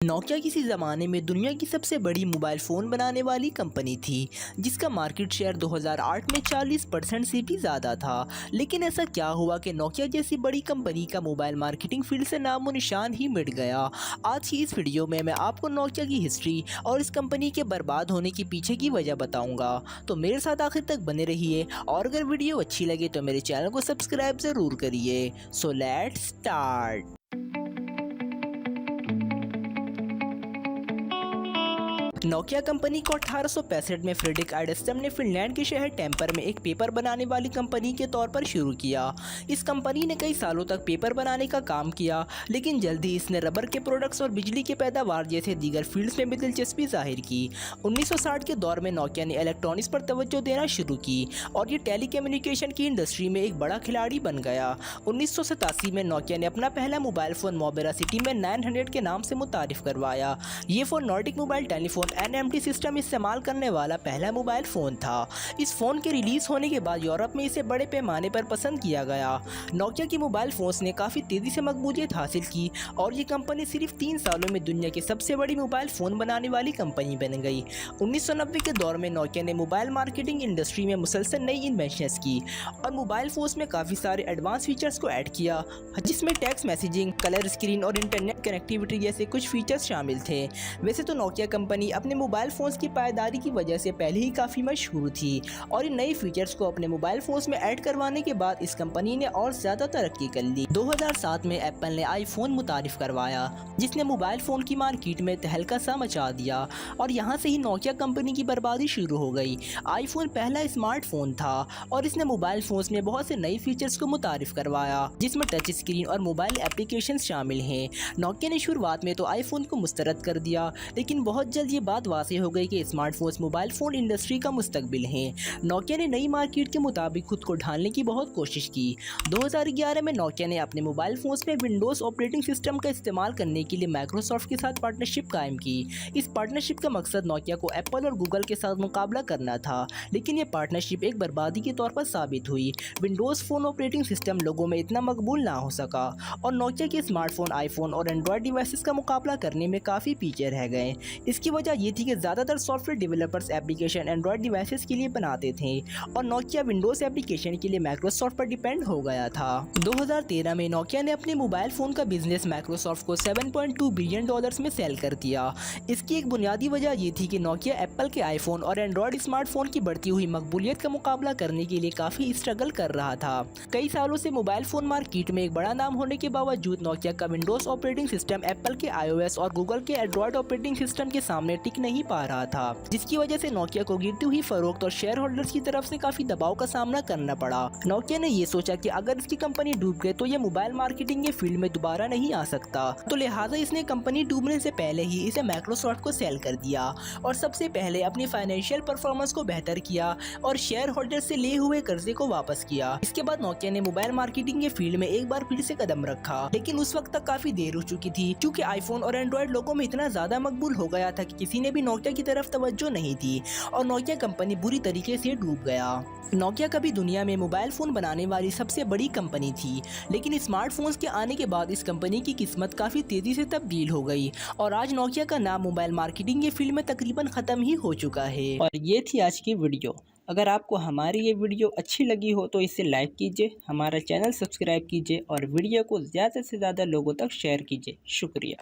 Nokia किसी ज़माने में दुनिया की सबसे बड़ी मोबाइल फ़ोन बनाने वाली कंपनी थी, जिसका मार्केट शेयर 2008 में 40% से भी ज़्यादा था। लेकिन ऐसा क्या हुआ कि नोकिया जैसी बड़ी कंपनी का मोबाइल मार्केटिंग फील्ड से नामो निशान ही मिट गया। आज की इस वीडियो में मैं आपको नोकिया की हिस्ट्री और इस कंपनी के बर्बाद होने के पीछे की वजह बताऊँगा, तो मेरे साथ आखिर तक बने रहिए। और अगर वीडियो अच्छी लगे तो मेरे चैनल को सब्सक्राइब ज़रूर करिए। So let's start. Nokia company को 1865 में फ्रेडरिक आइडस्टम ने फिनलैंड के शहर टेम्पर में एक पेपर बनाने वाली कंपनी के तौर पर शुरू किया। इस कंपनी ने कई सालों तक पेपर बनाने का काम किया, लेकिन जल्दी इसने रबर के प्रोडक्ट्स और बिजली के पैदावार जैसे दीगर फील्ड्स में भी दिलचस्पी जाहिर की। 1960 के दौर में नोकिया ने इलेक्ट्रॉनिक्स पर तवज्जो देना शुरू की और ये टेलीकम्युनिकेशन की इंडस्ट्री में एक बड़ा खिलाड़ी बन गया। 1987 में नोकिया ने अपना पहला मोबाइल फ़ोन मोबेरा सिटी में 900 के नाम से मुतारिफ करवाया। ये phone Nordic mobile telephone NMT system इस्तेमाल करने वाला पहला मोबाइल फ़ोन था। इस फ़ोन के रिलीज़ होने के बाद यूरोप में इसे बड़े पैमाने पर पसंद किया गया। नोकिया की मोबाइल फ़ोन्स ने काफ़ी तेज़ी से मकबूलियत हासिल की और ये कंपनी सिर्फ 3 सालों में दुनिया की सबसे बड़ी मोबाइल फ़ोन बनाने वाली कंपनी बन गई। 1990 के दौर में नोकिया ने मोबाइल मार्केटिंग इंडस्ट्री में मुसलसल नई इन्वेंशंस की और मोबाइल फ़ोन्स में काफ़ी सारे एडवांस फीचर्स को ऐड किया, जिसमें टेक्स्ट मैसेजिंग, कलर स्क्रीन और इंटरनेट कनेक्टिविटी जैसे कुछ फीचर्स शामिल थे। वैसे तो नोकिया कंपनी अपने मोबाइल फ़ोन्स की पायदारी की वजह से पहले ही काफ़ी मशहूर थी और इन नए फीचर्स को अपने मोबाइल फ़ोन्स में ऐड करवाने के बाद इस कंपनी ने और ज़्यादा तरक्की कर ली। 2007 में एप्पल ने आईफोन मुतारिफ करवाया, जिसने मोबाइल फ़ोन की मार्केट में तहलका सा मचा दिया और यहाँ से ही नोकिया कंपनी की बर्बादी शुरू हो गई। आईफोन पहला स्मार्टफोन था और इसने मोबाइल फ़ोन्स में बहुत से नए फीचर्स को मुतारिफ करवाया, जिसमें टच स्क्रीन और मोबाइल एप्लीकेशन शामिल हैं। नोकिया ने शुरुआत में तो आईफोन को मुस्तरद कर दिया, लेकिन बहुत जल्द ये बात वाज़ेह हो गई कि स्मार्टफोन्स मोबाइल फ़ोन इंडस्ट्री का मुस्तकबिल हैं। नोकिया ने नई मार्केट के मुताबिक खुद को ढालने की बहुत कोशिश की। 2011 में नोकिया ने अपने मोबाइल फ़ोन्स में विंडोज़ ऑपरेटिंग सिस्टम का इस्तेमाल करने के लिए माइक्रोसॉफ्ट के साथ पार्टनरशिप कायम की। इस पार्टनरशिप का मकसद नोकिया को एप्पल और गूगल के साथ मुकाबला करना था, लेकिन ये पार्टनरशिप एक बर्बादी के तौर पर साबित हुई। विंडोज़ फ़ोन ऑपरेटिंग सिस्टम लोगों में इतना मकबूल ना हो सका और नोकिया के स्मार्टफोन आईफोन और एंड्रॉयड डिवाइसेस का मुकाबला करने में काफ़ी पीछे रह गए। इसकी वजह ये थी कि ज़्यादातर software developers application Android devices के लिए बनाते थे और नोकिया विंडोज़ एप्लीकेशन के लिए माइक्रोसॉफ्ट पर डिपेंड हो गया था। 2013 में नोकिया ने अपने मोबाइल फ़ोन का बिजनेस माइक्रोसॉफ्ट को $7.2 बिलियन में सेल कर दिया। इसकी एक बुनियादी वजह ये थी कि नोकिया एप्पल के आईफोन और एंड्रॉयड स्मार्टफोन की बढ़ती हुई मकबूलियत का मुकाबला करने के लिए काफ़ी स्ट्रगल कर रहा था। कई सालों से मोबाइल फ़ोन मार्केट में एक बड़ा नाम होने के बावजूद नोकिया का विंडोज़ ऑपरेटिंग सिस्टम एप्पल के iOS और गूगल के एंड्रॉयड ऑपरेटिंग सिस्टम के सामने टिक नहीं पा रहा था, जिसकी वजह से नोकिया को गिरती हुई फरोख्त और शेयर होल्डर्स की तरफ से काफी दबाव का सामना करना पड़ा। नोकिया ने ये सोचा कि अगर इसकी कंपनी डूब गई तो ये मोबाइल मार्केटिंग के फील्ड में दोबारा नहीं आ सकता, तो लिहाजा इसने कंपनी डूबने से पहले ही इसे माइक्रोसॉफ्ट को सेल कर दिया और सबसे पहले अपनी फाइनेंशियल परफॉर्मेंस को बेहतर किया और शेयर होल्डर से लिए हुए कर्जे को वापस किया। इसके बाद नोकिया ने मोबाइल मार्केटिंग के फील्ड में एक बार फिर से कदम रखा, लेकिन उस वक्त तक काफी देर हो चुकी थी, क्योंकि आईफोन और एंड्रॉयड लोगों में इतना ज्यादा मकबूल हो गया था कि किसी ने भी नोकिया की तरफ तवज्जो नहीं थी और नोकिया कंपनी बुरी तरीके से डूब गया। नोकिया कभी दुनिया में मोबाइल फ़ोन बनाने वाली सबसे बड़ी कंपनी थी, लेकिन स्मार्टफोन्स के आने के बाद इस कंपनी की किस्मत काफ़ी तेज़ी से तब्दील हो गई और आज नोकिया का नाम मोबाइल मार्केटिंग के फील्ड में तकरीबन ख़त्म ही हो चुका है। और ये थी आज की वीडियो। अगर आपको हमारी ये वीडियो अच्छी लगी हो तो इसे लाइक कीजिए, हमारा चैनल सब्सक्राइब कीजिए और वीडियो को ज़्यादा से ज़्यादा लोगों तक शेयर कीजिए। शुक्रिया।